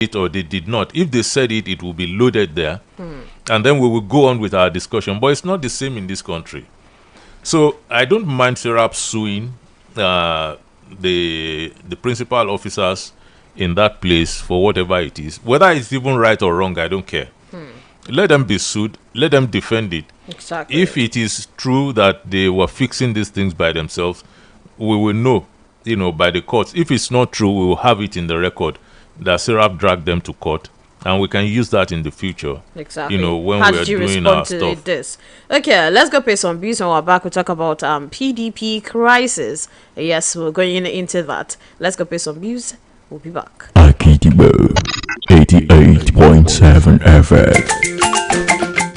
it or they did not. If they said it, it will be loaded there, and then we will go on with our discussion. But it's not the same in this country. So I don't mind Serap suing the principal officers in that place for whatever it is. Whether it's even right or wrong, I don't care. Let them be sued. Let them defend it. Exactly. If it is true that they were fixing these things by themselves, we will know, by the courts. If it's not true, we will have it in the record that Serap dragged them to court, and we can use that in the future. Exactly. When How we are did you doing respond our to stuff. this? Okay, let's go pay some bills. When we're back, we'll talk about PDP crisis. Yes, we're going into that. Let's go pay some bills. We'll be back. Akitibo 88.7 FM.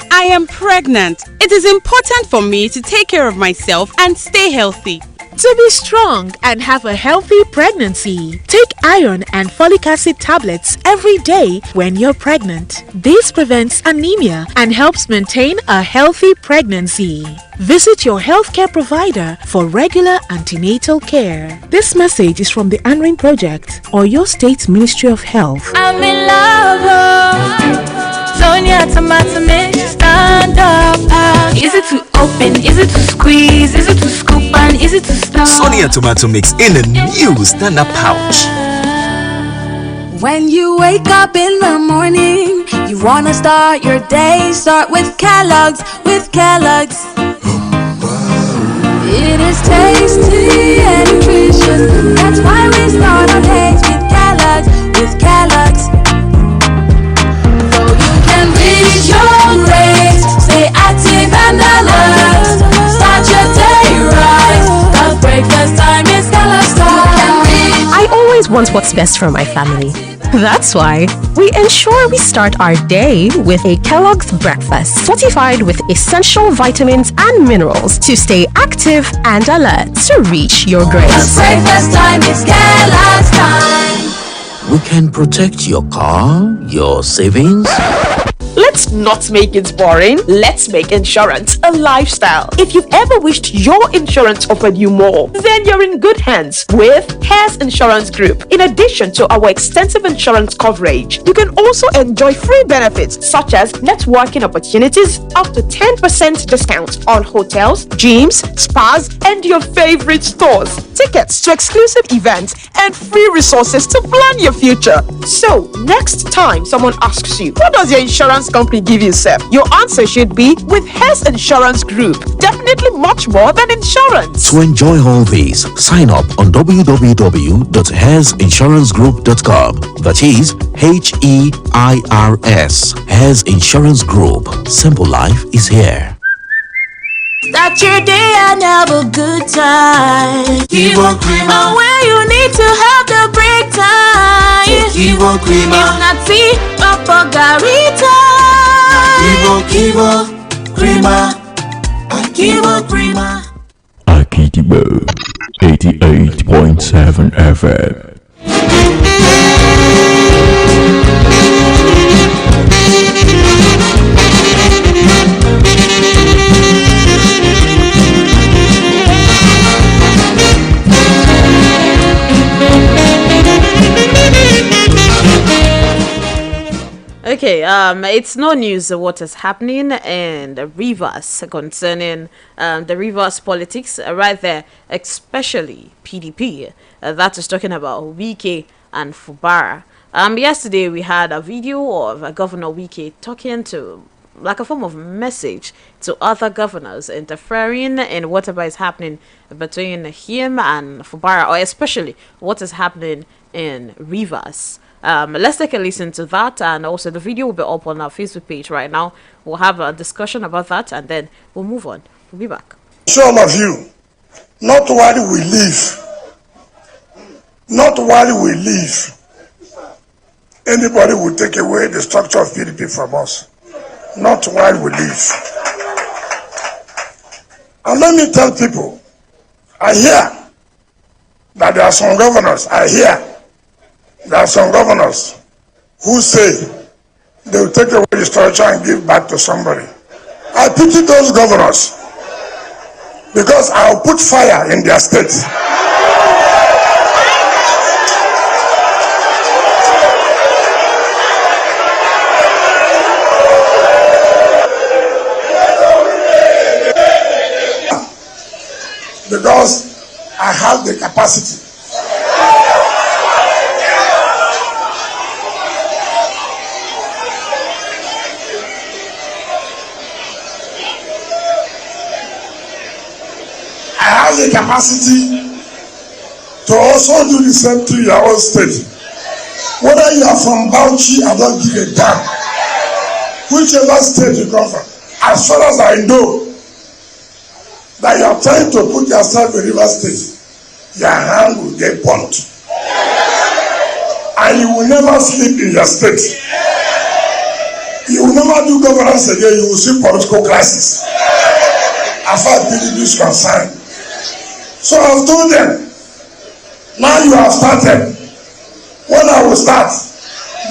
I am pregnant. It is important for me to take care of myself and stay healthy. To be strong and have a healthy pregnancy, take iron and folic acid tablets every day when you're pregnant. This prevents anemia and helps maintain a healthy pregnancy. Visit your healthcare provider for regular antenatal care. This message is from the ANRIN Project or your state's Ministry of Health. I'm in love. Sonia tomato mix, stand up. Is it to open? Is it to squeeze? Is it to scoop? And is it to stop? Sonia tomato mix in a new stand-up pouch. When you wake up in the morning, you wanna start your day. Start with Kellogg's, It is tasty and nutritious. That's why we start our days with Kellogg's, So you can reach your race, stay active and alert. Start your day right. The breakfast time is Kellogg's time. I always want what's best for my family. That's why we ensure we start our day with a Kellogg's breakfast, fortified with essential vitamins and minerals to stay active and alert to reach your grace. The breakfast time is Kellogg's time. We can protect your car, your savings. Let's not make it boring. Let's make insurance a lifestyle. If you've ever wished your insurance offered you more, then you're in good hands with Hares Insurance Group. In addition to our extensive insurance coverage, you can also enjoy free benefits such as networking opportunities, up to 10% discount on hotels, gyms, spas, and your favorite stores, tickets to exclusive events, and free resources to plan your future. So, next time someone asks you, what does your insurance company give you, sir? Your answer should be with Hares Insurance Group. Definitely much more than insurance. To enjoy all these, sign up on www.hairsinsurancegroup.com. That is HEIRS. Hares Insurance Group. Simple life is here. Start your day and have a good time. Kivo Krima. Where you need to have the break time. Kivo Krima. If not tea, Papa Garita. Kivo Krima. Kivo Krima. Akitibo 88.7 FM. Okay, it's no news what is happening in the Rivers concerning the Rivers politics right there, especially PDP. That is talking about Wike and Fubara. Yesterday we had a video of Governor Wike talking to, like a form of message to other governors, interfering in whatever is happening between him and Fubara, or especially what is happening in Rivers. Let's take a listen to that, and also the video will be up on our Facebook page right now. We'll have a discussion about that, and then we'll move on. We'll be back. So all of you, not while we live, anybody will take away the structure of PDP from us. Not while we live. And let me tell people, I hear that there are some governors, there are some governors who say they will take away the structure and give back to somebody. I pity those governors because I'll put fire in their state. have the capacity to also do the same to your own state. Whether you are from Bauchi, I don't give a damn. Whichever state you come from, as far as I know that you are trying to put yourself in River State, your hand will get burnt. And you will never sleep in your state. You will never do governance again, you will see political crisis. As far as PDP is concerned. So I've told them, now you have started. When I will start,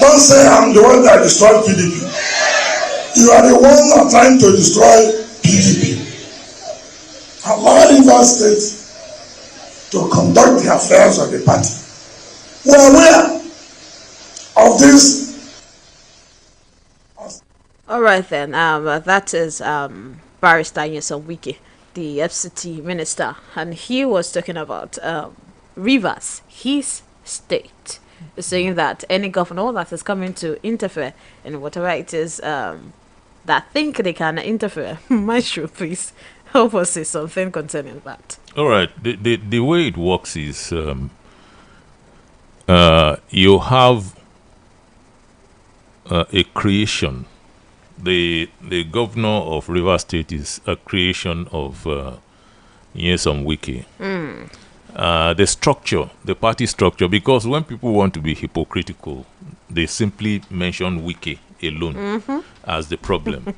don't say I'm the one that destroyed PDP. You are the one that are trying to destroy PDP. Allow River State to conduct the affairs of the party. We are aware of this. All right then. That is Barrister Nyesom Wike, the FCT minister, and he was talking about Rivers, his state, saying that any governor that is coming to interfere in whatever it is that think they can interfere, Maestro, please help us say something concerning that. All right. The way it works is you have a creation. The governor of River State is a creation of Nyesom Wike. The structure, the party structure, because when people want to be hypocritical, they simply mention Wike alone as the problem.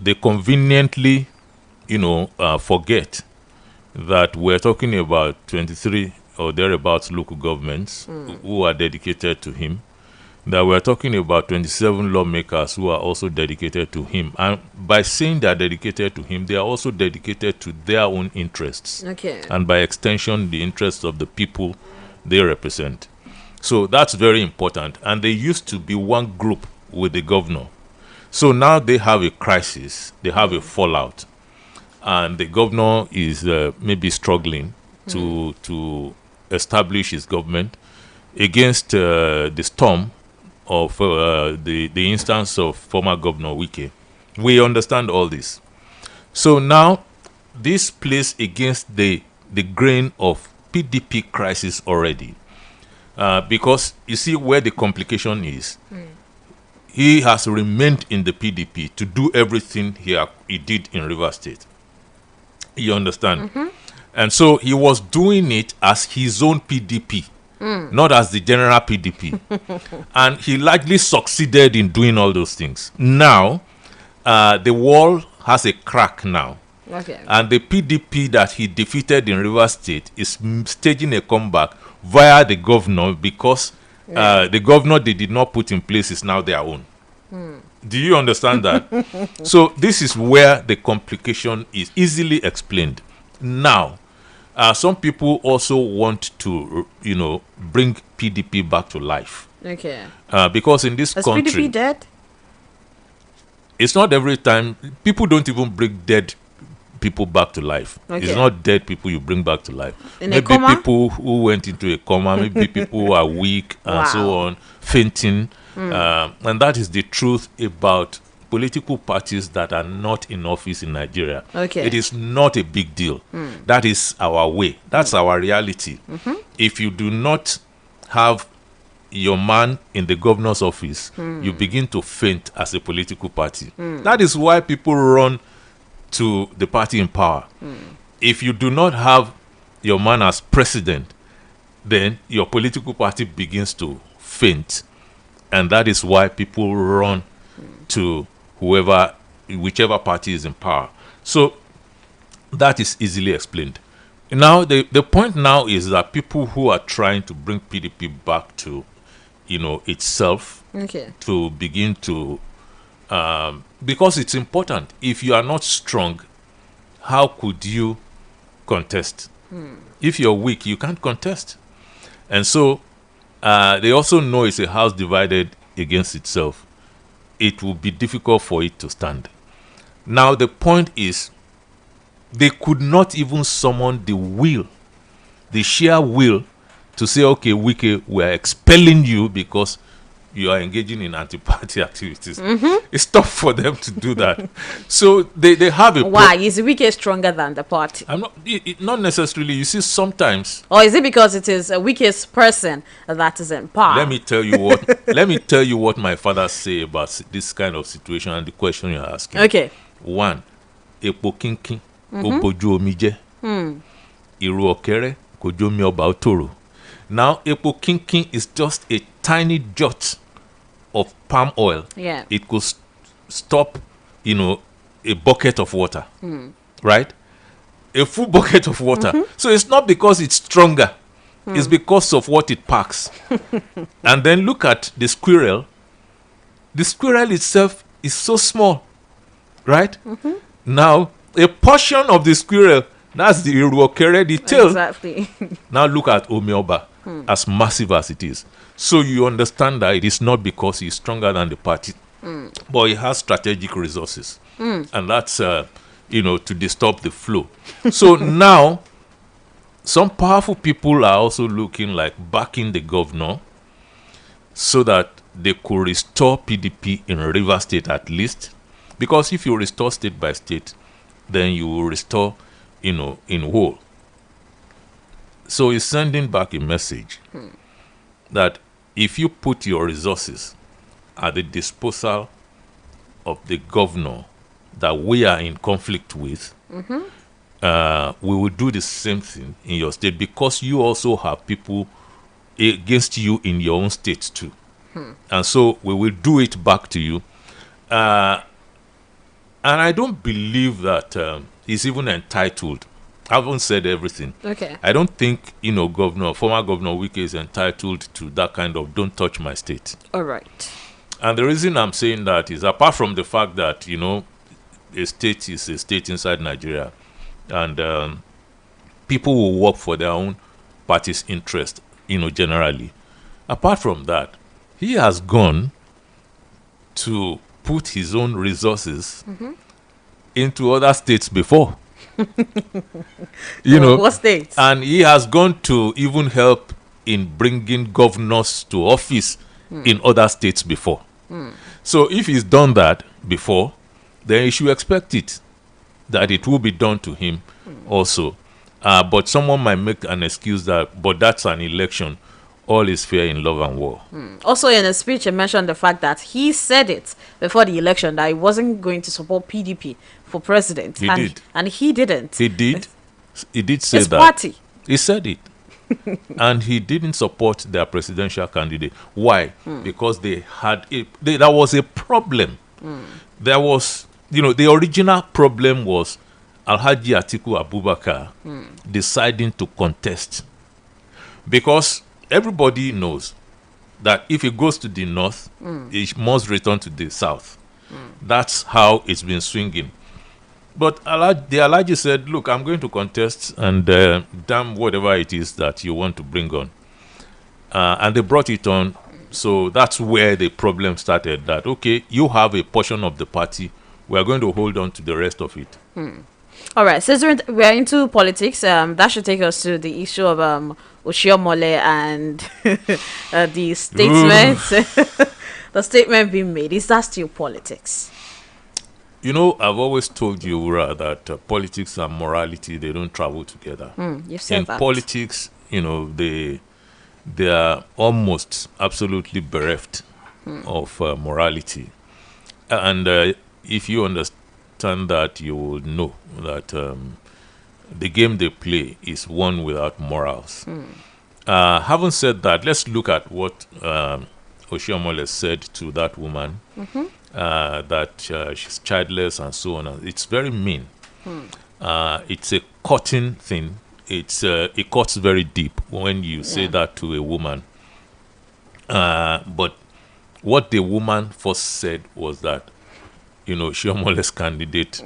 They conveniently, forget that we're talking about 23 or thereabouts local governments who are dedicated to him, that we're talking about 27 lawmakers who are also dedicated to him. And by saying they're dedicated to him, they are also dedicated to their own interests. Okay. And by extension, the interests of the people they represent. So that's very important. And they used to be one group with the governor. So now they have a crisis. They have a fallout. And the governor is maybe struggling to establish his government against the storm of the instance of former Governor Wike. We understand all this. So now this plays against the grain of PDP crisis already. Because you see where the complication is. He has remained in the PDP to do everything he did in River State. You understand? And so he was doing it as his own PDP. Not as the general PDP. And he largely succeeded in doing all those things. Now, the wall has a crack now. Okay. And the PDP that he defeated in River State is staging a comeback via the governor because the governor they did not put in place is now their own. Do you understand that? So this is where the complication is easily explained. Now, some people also want to, bring PDP back to life. Okay. Because in this country, PDP dead? It's not every time. People don't even bring dead people back to life. Okay. It's not dead people you bring back to life. Maybe people who went into a coma, maybe people who are weak and so on, fainting. And that is the truth about political parties that are not in office in Nigeria. Okay. It is not a big deal. That is our way. That's our reality. If you do not have your man in the governor's office, you begin to faint as a political party. That is why people run to the party in power. If you do not have your man as president, then your political party begins to faint. And that is why people run to whichever party is in power. So that is easily explained. Now, the point now is that people who are trying to bring PDP back to, itself, to begin to, because it's important. If you are not strong, how could you contest? If you're weak, you can't contest. And so they also know it's a house divided against itself. It will be difficult for it to stand. Now, the point is, they could not even summon the will the sheer will to say, okay, Wike, we're expelling you because you are engaging in anti-party activities. It's tough for them to do that. So they have a... Why? Is Wike stronger than the party? I'm not necessarily. You see, sometimes... Or is it because it is a Wike's person that is in power? Let me tell you what. Let me tell you what my father say about this kind of situation and the question you're asking. Okay. One, epo kinkin, oboju omije, iru okere, kojo mi oba otoro. Now, epo kinkin is just a tiny jot of palm oil. Yeah. It could stop, a bucket of water, right? A full bucket of water. So it's not because it's stronger. It's because of what it packs. And then look at the squirrel. The squirrel itself is so small, right? Now, a portion of the squirrel, that's the iruokere, the tail. Exactly. Now look at Omioba, as massive as it is. So you understand that it is not because he's stronger than the party, but he has strategic resources. And that's, to disturb the flow. So now, some powerful people are also looking like backing the governor so that they could restore PDP in Rivers State at least. Because if you restore state by state, then you will restore, in whole. So he's sending back a message that if you put your resources at the disposal of the governor that we are in conflict with, we will do the same thing in your state because you also have people against you in your own state too. And so we will do it back to you. And I don't believe that he's even entitled. I haven't said everything. Okay. I don't think, former Governor Wike is entitled to that kind of don't touch my state. All right. And the reason I'm saying that is apart from the fact that, a state is a state inside Nigeria and people will work for their own party's interest, generally. Apart from that, he has gone to put his own resources into other states before. What states? And he has gone to even help in bringing governors to office in other states before. So if he's done that before, then you should expect it, that it will be done to him also. But someone might make an excuse but that's an election. All is fair in love and war. Also, in a speech, he mentioned the fact that he said it before the election that he wasn't going to support PDP for president. He did. And he didn't. He did. He did say His that. party. He said it. And he didn't support their presidential candidate. Why? Because there was a problem. There was, the original problem was Alhaji Atiku Abubakar deciding to contest. Because everybody knows that if he goes to the north, he must return to the south. That's how it's been swinging. But the Alhaji said, look, I'm going to contest and damn whatever it is that you want to bring on. And they brought it on. So that's where the problem started, that, okay, you have a portion of the party. We are going to hold on to the rest of it. All right, since we're into politics, that should take us to the issue of Oshiomhole and the statement, the statement being made. Is that still politics? I've always told you, Ura, that politics and morality, they don't travel together. You've said that. In politics, they are almost absolutely bereft of morality. And if you understand that, you will know that the game they play is one without morals. Having said that, let's look at what Oshiomhole said to that woman, that she's childless and so on. It's very mean. It's a cutting thing. It cuts very deep when you say that to a woman. But what the woman first said was that, Oshiomhole's candidate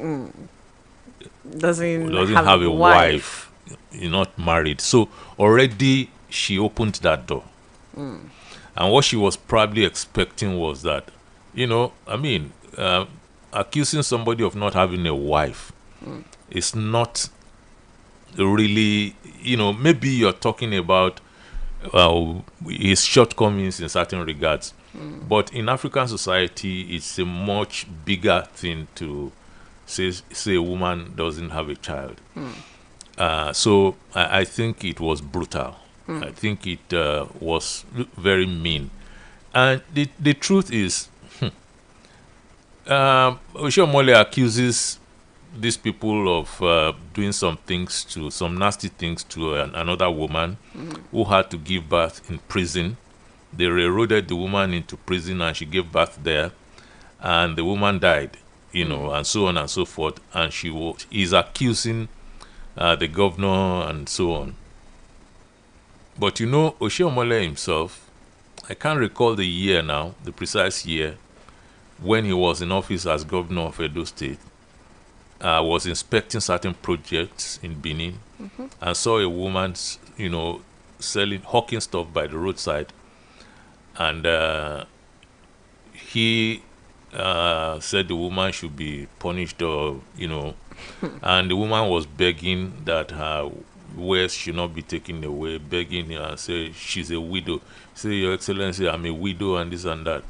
doesn't have a wife. You're not married. So already she opened that door. And what she was probably expecting was that, accusing somebody of not having a wife is not really, maybe you're talking about his shortcomings in certain regards. But in African society, it's a much bigger thing to say a woman doesn't have a child. So I think it was brutal. I think it was very mean. And the truth is, Oshiomhole accuses these people of doing some nasty things to another woman who had to give birth in prison. They railroaded the woman into prison and she gave birth there, and the woman died, and so on and so forth. And he's accusing the governor and so on. But Oshiomhole himself, I can't recall the year now, the precise year, when he was in office as governor of Edo State, was inspecting certain projects in Benin and saw a woman, hawking stuff by the roadside. And he said the woman should be punished, or, and the woman was begging that her wares should not be taken away, begging and say she's a widow. Say, Your Excellency, I'm a widow and this and that.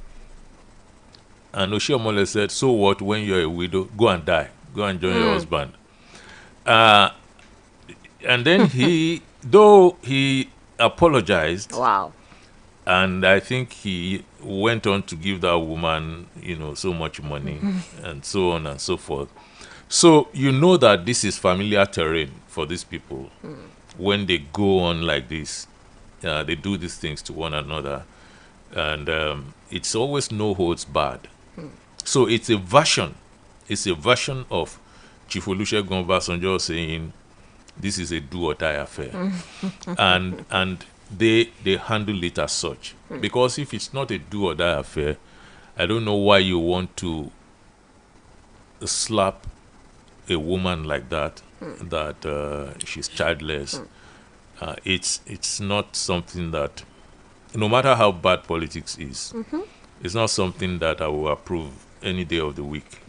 And Oshiomhole said, so what, when you're a widow? Go and die. Go and join your husband. And then though he apologized. Wow. And I think he went on to give that woman, so much money and so on and so forth. So that this is familiar terrain for these people. When they go on like this, they do these things to one another. And it's always no holds barred. So it's a version of Chief Olusegun Obasanjo saying this is a do or die affair. and they handle it as such. Because if it's not a do or die affair, I don't know why you want to slap a woman like that, that she's childless. It's not something that, no matter how bad politics is, it's not something that I will approve any day of the week.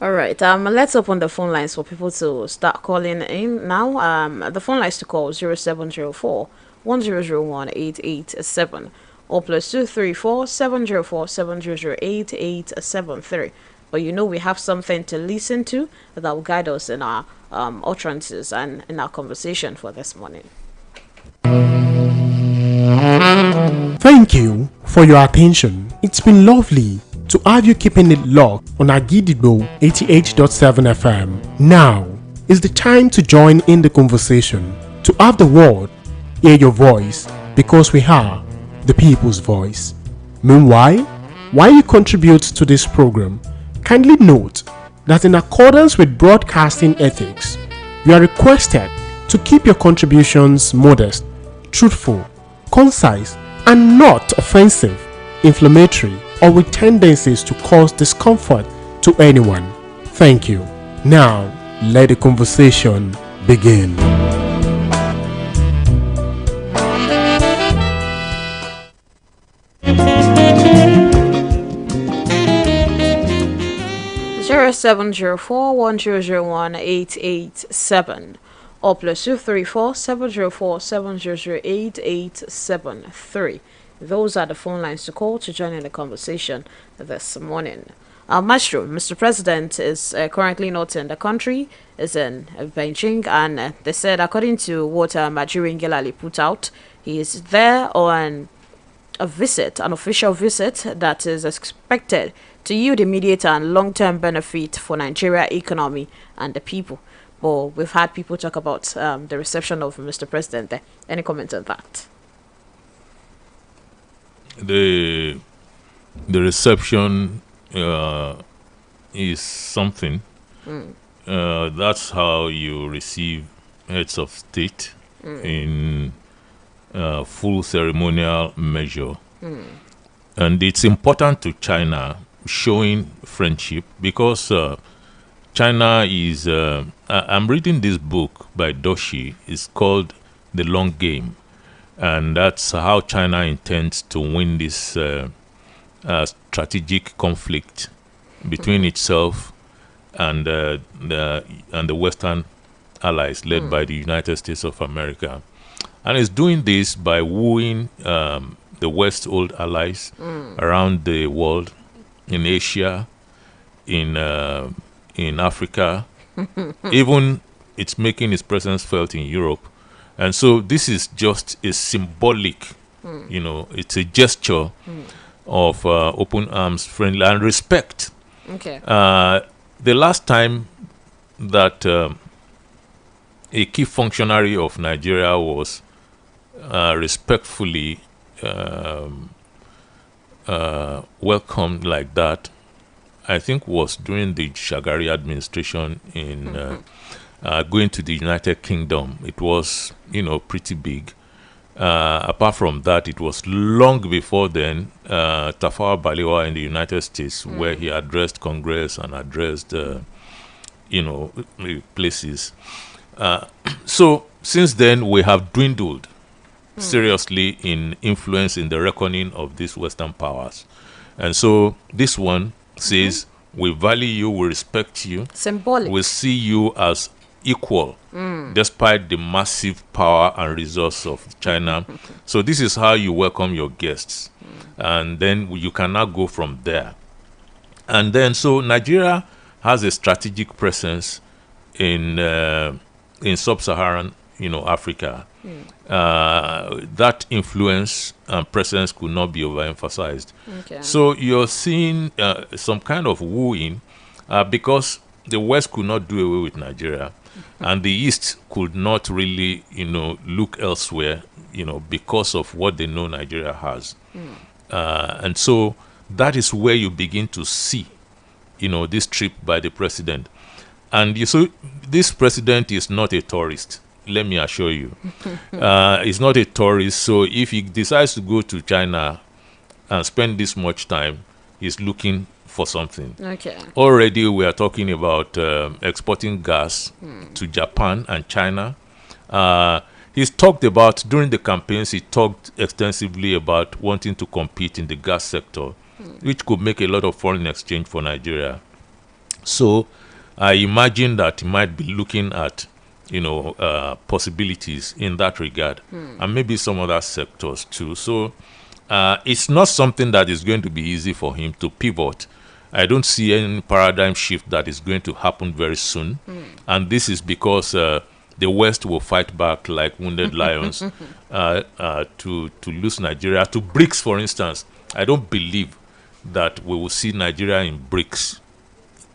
All right. Let's open the phone lines for people to start calling in now. The phone lines to call 0704 1001 887 or +234 704 708 873. But we have something to listen to that will guide us in our utterances and in our conversation for this morning. Thank you for your attention. It's been lovely to have you keeping it locked on Agidigbo 88.7 FM. Now is the time to join in the conversation, to have the word, hear your voice, because we are the people's voice. Meanwhile, while you contribute to this program, kindly note that in accordance with broadcasting ethics, you are requested to keep your contributions modest, truthful, concise, and not offensive, inflammatory, or with tendencies to cause discomfort to anyone. Thank you. Now, let the conversation begin. (0704 1001 887) or +234 704 708 873. Those are the phone lines to call to join in the conversation this morning. Maestro, Mr. President is currently not in the country, is in Beijing, and they said, according to what Majiri Ngelale put out, he is there on a visit, an official visit that is expected to yield immediate and long-term benefit for Nigeria economy and the people. But we've had people talk about the reception of Mr. President there. Any comment on that? The reception is something. That's how you receive heads of state in full ceremonial measure. And it's important to China showing friendship because China is... I'm reading this book by Doshi. It's called The Long Game. And that's how China intends to win this strategic conflict between itself and the Western allies led by the United States of America. And it's doing this by wooing the West's old allies around the world, in Asia, in Africa, even it's making its presence felt in Europe. And so this is just a symbolic, it's a gesture of open arms, friendly, and respect. Okay. The last time that a key functionary of Nigeria was respectfully welcomed like that, I think was during the Shagari administration in going to the United Kingdom. It was, pretty big. Apart from that, it was long before then, Tafawa Balewa in the United States, where he addressed Congress and addressed, places. So since then, we have dwindled seriously in influence in the reckoning of these Western powers. And so this one says, we value you, we respect you. Symbolic. We see you as equal, despite the massive power and resource of China. So this is how you welcome your guests. And then you can now go from there. And then, so Nigeria has a strategic presence in sub-Saharan, Africa. That influence and presence could not be overemphasized. Okay. So you're seeing some kind of wooing because the West could not do away with Nigeria, and the East could not really, look elsewhere, because of what they know Nigeria has. And so that is where you begin to see, this trip by the president. And this president is not a tourist. Let me assure you. He's not a tourist. So if he decides to go to China and spend this much time, he's looking for something. Okay. Already we are talking about exporting gas to Japan and China. He's talked about, during the campaigns, he talked extensively about wanting to compete in the gas sector, which could make a lot of foreign exchange for Nigeria. So I imagine that he might be looking at possibilities in that regard, and maybe some other sectors too. So it's not something that is going to be easy for him to pivot. I don't see any paradigm shift that is going to happen very soon, and this is because the West will fight back like wounded lions to lose Nigeria to BRICS, for instance. I don't believe that we will see Nigeria in BRICS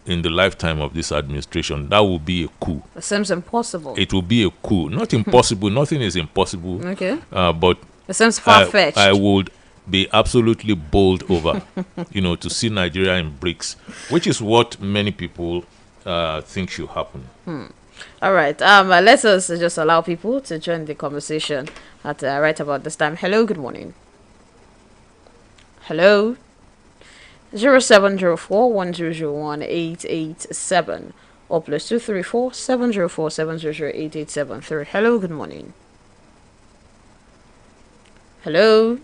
in the lifetime of this administration. That will be a coup. It seems impossible. It will be a coup. Not impossible. Nothing is impossible. Okay. But it seems far-fetched. I would be absolutely bowled over, to see Nigeria in BRICS, which is what many people think should happen. All right. Let us just allow people to join the conversation at right about this time. Hello. Good morning. Hello. 0704-1001-887 or +234-704-700-8873. Hello, good morning. Hello.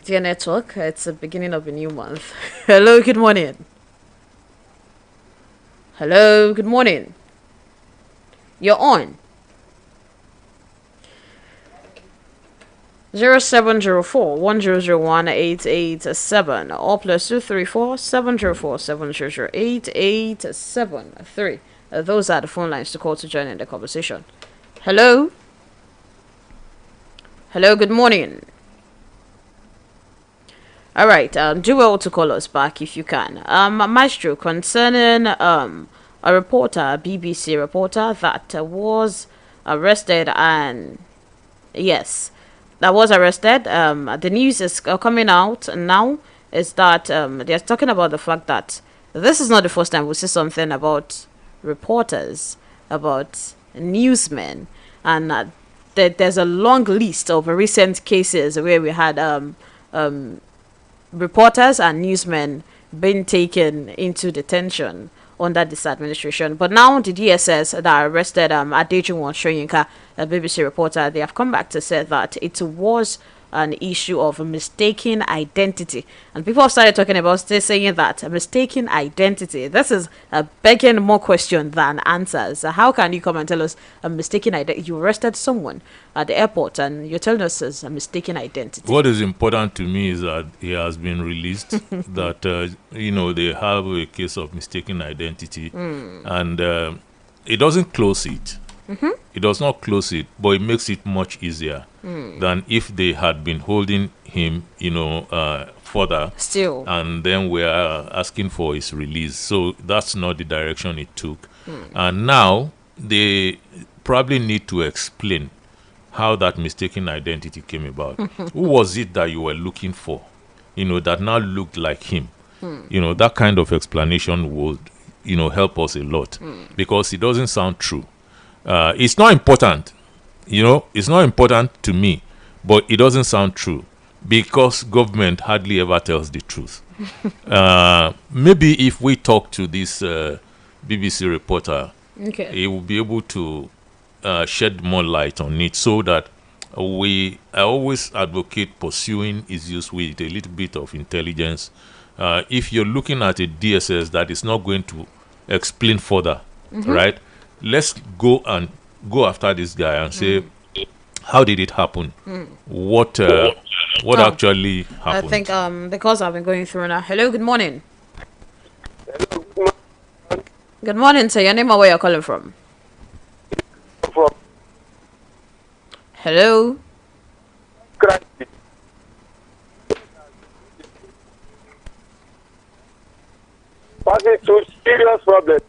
Dear network, it's the beginning of a new month. Hello, good morning. Hello, good morning. You're on. 0704-1001-887 or +234-704-700-8873. Those are the phone lines to call to join in the conversation. Hello. Hello, good morning. All right, do well to call us back if you can. Maestro, concerning a reporter, a BBC reporter that was arrested and yes, that was arrested. The news is coming out now is that they're talking about the fact that this is not the first time we see something about reporters, about newsmen, and there's a long list of recent cases where we had reporters and newsmen being taken into detention under this administration. But now the DSS that arrested Adejunwa Soyinka, a BBC reporter, they have come back to say that it was an issue of a mistaken identity. And people have started talking about saying that a mistaken identity, this is begging more question than answers. How can you come and tell us a mistaken identity? You arrested someone at the airport and you're telling us it's a mistaken identity. What is important to me is that he has been released, that, they have a case of mistaken identity, and it doesn't close it. It does not close it, but it makes it much easier than if they had been holding him, further. Still. And then we are asking for his release. So that's not the direction it took. And now they probably need to explain how that mistaken identity came about. Who was it that you were looking for, that now looked like him? That kind of explanation would, help us a lot, because it doesn't sound true. It's not important, it's not important to me, but it doesn't sound true because government hardly ever tells the truth. Maybe if we talk to this BBC reporter, he will be able to shed more light on it, so that I always advocate pursuing issues with a little bit of intelligence. If you're looking at a DSS that is not going to explain further, right? Let's go after this guy and say, how did it happen? What actually happened? I think the calls I've been going through now. Hello, good morning. Good morning, sir. Your name and where you're calling from? Hello. Passing through serious problem.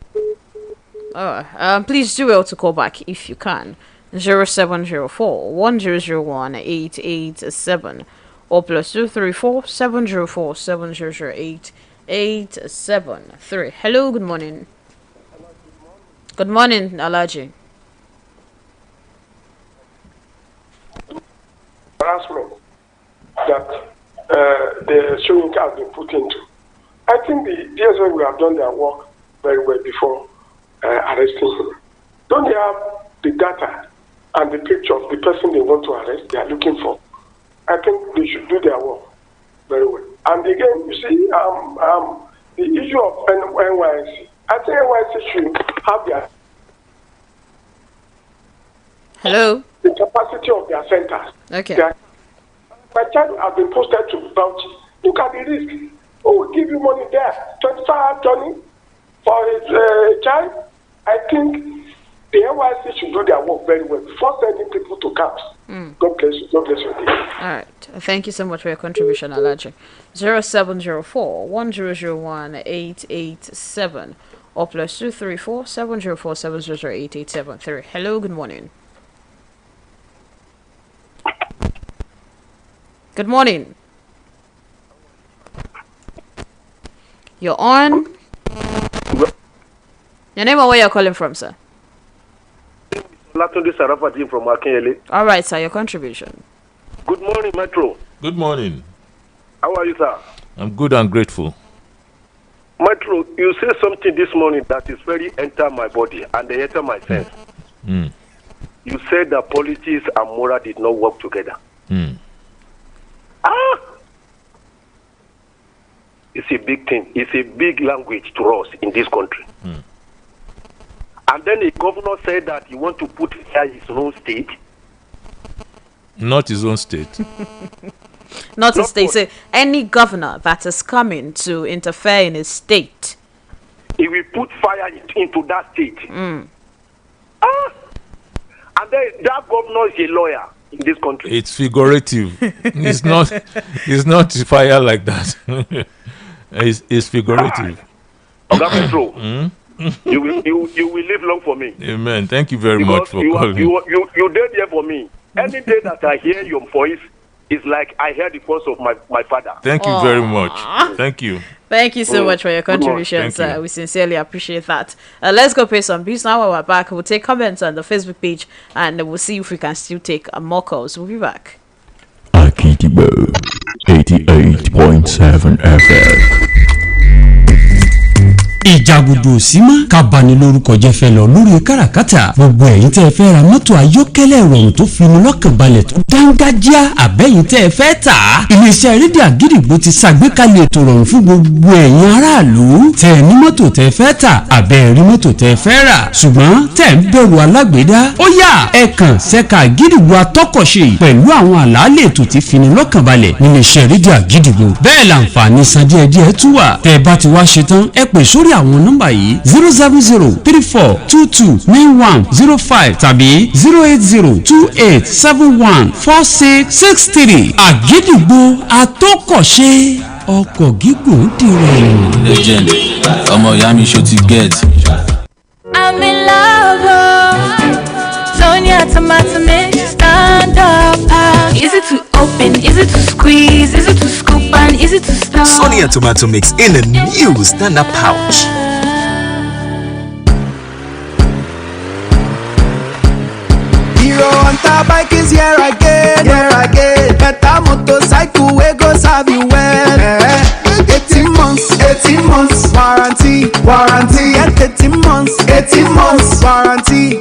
Please do well to call back if you can. 0704 1001 887 or +234 704 7008 873. Hello, good morning. Good morning, Alaji. Harassment that the showing has been put into. I think the DSS will have done their work very well before arresting him. Don't they have the data and the picture of the person they want to arrest, they are looking for? I think they should do their work very well. And again, you see, the issue of NYC, I think NYC should have their the capacity of their centers. Okay. My child has been posted to Bauchi. Look at the risk. Who will give you money there? 25 Johnny for his child? I think the NYC should do their work very well before sending people to camps. God bless you. God bless you. All right. Thank you so much for your contribution, Alaji. 0704 1001 887 or +234 704 708 873. Hello, good morning. Good morning. You're on. Your name and where you're calling from, sir? Latunde Sarafati from Akinyele. All right, sir, your contribution. Good morning, Metro. Good morning. How are you, sir? I'm good and grateful. Metro, you said something this morning that is very enter my body and they enter my sense. You said that politics and moral did not work together. It's a big thing. It's a big language to us in this country. And then the governor said that he wants to put aside his own state. Not his own state. Not his state. So any governor that is coming to interfere in his state, he will put fire into that state. And then that governor is a lawyer in this country. It's figurative. It's not fire like that. It's figurative. You will live long for me. Amen. Thank you very much for calling. You did there for me. Any day that I hear your voice, it's like I hear the voice of my father. Thank you very much. Thank you. Thank you so much for your contributions. We sincerely appreciate that. Let's go pay some bills. Now we're back, we'll take comments on the Facebook page and we'll see if we can still take more calls. We'll be back. Akidibo 88.7 FM. ìjàgùdù símá kábánilórúkọ jẹ́ fẹ́ lọ lórí káràkátà gbogbo ẹ̀yin tẹ́ fẹ́ ra mọ́tò ayọ́kẹ́lẹ́ ìrọ̀rùn tó fi ní lọ́kàn balẹ̀ tó dángájíá àbẹ́yìn tẹ́ fẹ́ tà á iléeṣẹ́ rédíò àgídìgbò ti ṣàgbékalẹ̀ ètò ìrọ̀rùn fún gbogbo ẹ̀yin aráàlú tẹ́ ní mọ́tò tẹ́ fẹ́ tà àbẹ́ rí mọ́tò tẹ́ fẹ́ rà ṣùgbọ́n tẹ́ ń bẹ̀rù alágbèédá ó yá ẹ kàn ṣẹ́ka àgídìgbò atọ́kọ̀ṣe pẹ̀lú àwọn àlàálẹ̀ ètò tí fi ní lọ́kàn balẹ̀ níléeṣẹ́ rédíò àgídìgbò bẹ́ẹ̀ làǹfààní san díẹ̀díẹ̀ tún wà tẹ́ bá ti wá ṣe tán ẹ pè sórí àwọn nọ́mbà yìí 07034229105 tàbí 08028714663 àgídìgbò atọ́kọ̀ṣe ọkọ̀ gígùn dìrọ̀. legend ọmọ ìyá mi ṣó ti get. I'm in love, Sonia tomato mix, stand up. Easy to open, easy to squeeze, easy to scoop and easy to stir. Sonia tomato mix in a new stand-up pouch. Hero Hunter bike is here again, Better motorcycle we go serve you well. 18 months warranty, and 18 months warranty.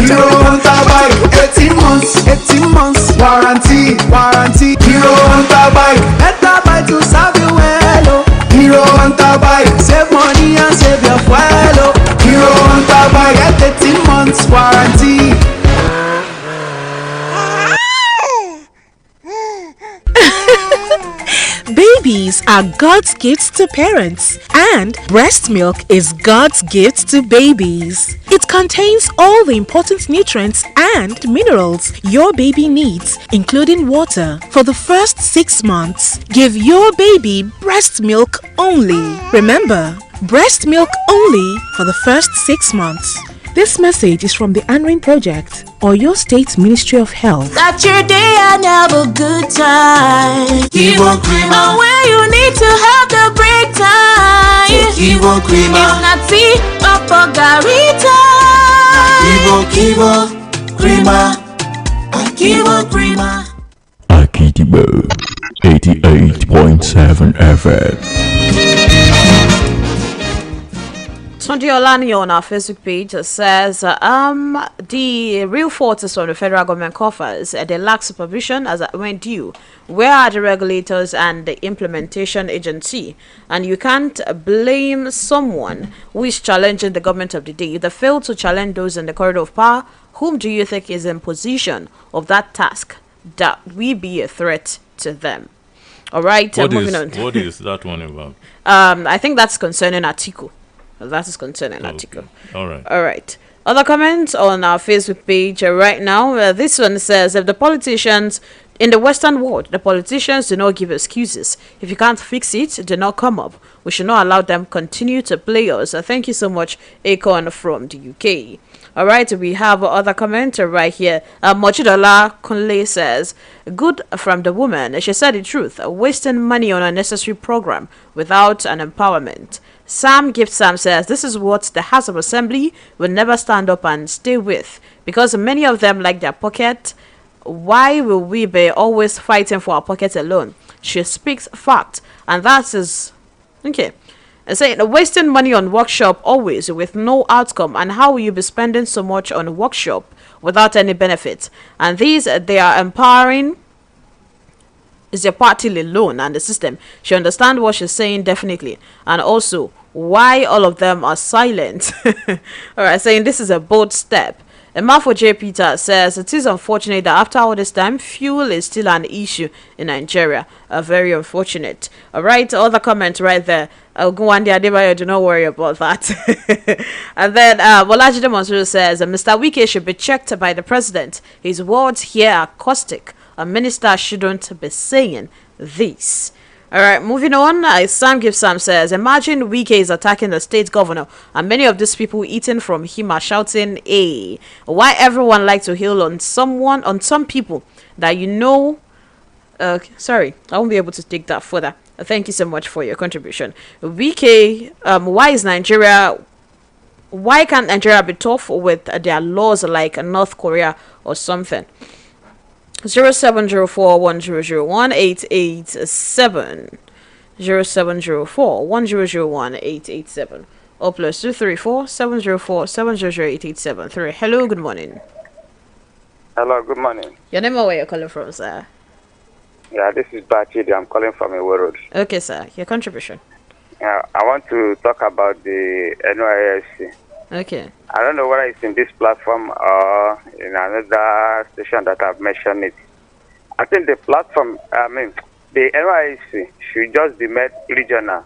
Hero Hunter bike, 18 months warranty. Hero Hunter bike, better buy to serve you well. Oh. Hero Hunter bike, save money and save your fuel. Oh. Hero Hunter bike, get 18 months warranty. Babies are God's gifts to parents, and breast milk is God's gift to babies. It contains all the important nutrients and minerals your baby needs, including water, for the first 6 months. Give your baby breast milk only. Remember, breast milk only for the first 6 months. This message is from the Anrin Project or your state Ministry of Health. Start your day and have a good time. Kivo Creamer. And where you need to have the break time. Kivo Creamer. It's not tea, Papa Garita. Kivo Creamer. Kivo Creamer. Akidibo 88.7 FM. Sunday Olani on our Facebook page says the real fault is on the federal government coffers. They lack supervision as when due. Where are the regulators and the implementation agency? And you can't blame someone who is challenging the government of the day. They fail to challenge those in the corridor of power. Whom do you think is in position of that task that we be a threat to them? All right, moving on. What is that one about? I think that's concerning Atiku. That is concerning article. All right. All right. Other comments on our Facebook page right now. This one says, if the politicians in the Western world, the politicians do not give excuses. If you can't fix it, do not come up. We should not allow them continue to play us. Thank you so much, Akon from the UK. All right, we have other comment right here. Mochidola Kunle says, good from the woman. She said the truth. Wasting money on a necessary program without an empowerment. Sam says, this is what the House of Assembly will never stand up and stay with. Because many of them like their pocket. Why will we be always fighting for our pocket alone? She speaks fact. And that is... Okay. Saying wasting money on workshop always with no outcome, and how will you be spending so much on workshop without any benefit? And these they are empowering is their party alone and the system. She understands what she's saying definitely, and also why all of them are silent. All right, saying this is a bold step. Emafo J. Peter says, it is unfortunate that after all this time, fuel is still an issue in Nigeria. Very unfortunate. All right, other comment right there. Gwandi Adebayo, do not worry about that. And then Bolajide Monsuru says, Mr. Wike should be checked by the president. His words here are caustic. A minister shouldn't be saying this. All right, moving on. Sam says, imagine Wike is attacking the state governor and many of these people eating from him are shouting, "Hey!" Why everyone like to hail on some people that you know? Sorry, I won't be able to take that further. Thank you so much for your contribution. Wike, why is Nigeria why can't Nigeria be tough with their laws like North Korea or something? 070410018887. 070410018887. Or plus 234-704-70887. Hello, good morning. Hello, good morning. Your name and where you're calling from, sir? Yeah, this is Bachidi. I'm calling from Iwo Road. Okay, sir. Your contribution. Yeah, I want to talk about the NYSC. Okay. I don't know whether it's in this platform or in another station that I've mentioned it. I think the platform, the NYSC should just be made regional.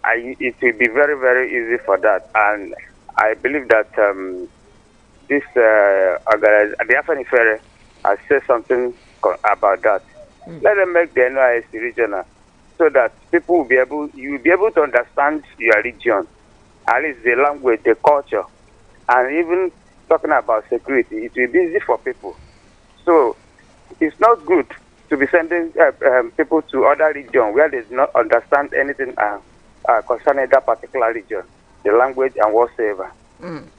It will be very, very easy for that. And I believe that this organization, the Afenifere, has said something about that. Let them make the NYSC regional so that people will be able to understand your region, at least the language, the culture, and even talking about security. It will be easy for people. So it's not good to be sending people to other regions where they do not understand anything concerning that particular region, the language and whatsoever. And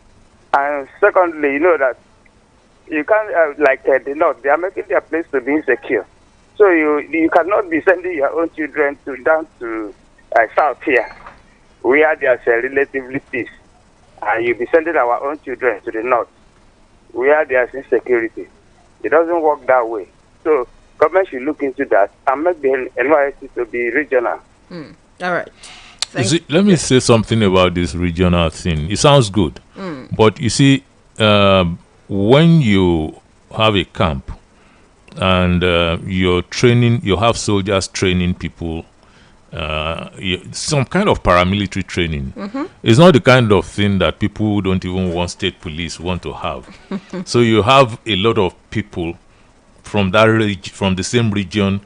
secondly, you know that you can't, the North, they are making their place to be insecure. So you cannot be sending your own children down to South here, where there's relatively peace. And you'll be sending our own children to the North, where there's insecurity. It doesn't work that way. So government should look into that and make the NYSC to be regional. All right. Let me say something about this regional thing. It sounds good. But you see, when you have a camp and you're training, you have soldiers training people, some kind of paramilitary training. It's not the kind of thing that people who don't even want state police want to have. So you have a lot of people from that from the same region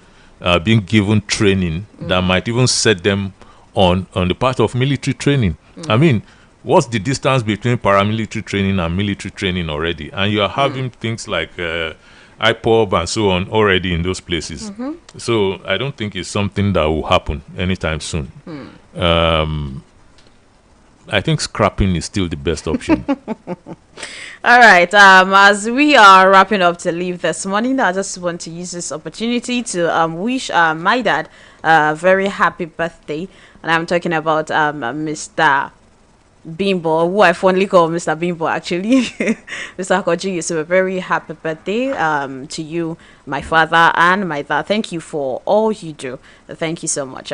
being given training that might even set them on the part of military training. I mean, what's the distance between paramilitary training and military training already? And you are having things like IPOB and so on already in those places. So I don't think it's something that will happen anytime soon. I think scrapping is still the best option. All right. As we are wrapping up to leave this morning, I just want to use this opportunity to wish my dad a very happy birthday. And I'm talking about Mr. Bimbo, who I fondly call Mr. Bimbo, actually. Mr. Wuraola Yusuff, a very happy birthday to you, my father, and my dad. Thank you for all you do. Thank you so much.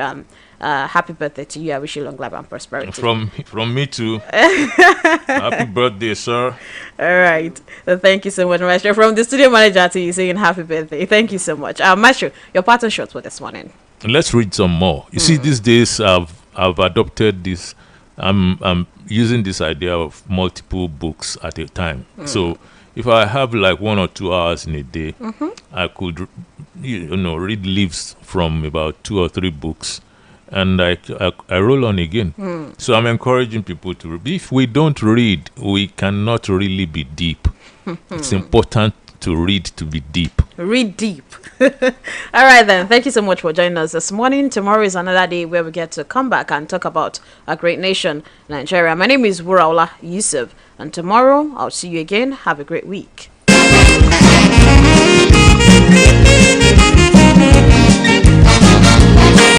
Happy birthday to you. I wish you long life and prosperity. From me too. Happy birthday, sir. All right. Thank you so much, Maestro. From the studio manager to you saying happy birthday. Thank you so much. Maestro, your pattern shots for this morning. Let's read some more. You see, these days I've adopted this. I'm using this idea of multiple books at a time. So if I have like 1 or 2 hours in a day, I could, read leaves from about 2 or 3 books, and I roll on again. So I'm encouraging people to read. If we don't read, we cannot really be deep. It's important to read to be deep. Read deep. All right then. Thank you so much for joining us this morning. Tomorrow is another day where we get to come back and talk about a great nation, Nigeria. My name is Wuraola Yusuff, and tomorrow I'll see you again. Have a great week.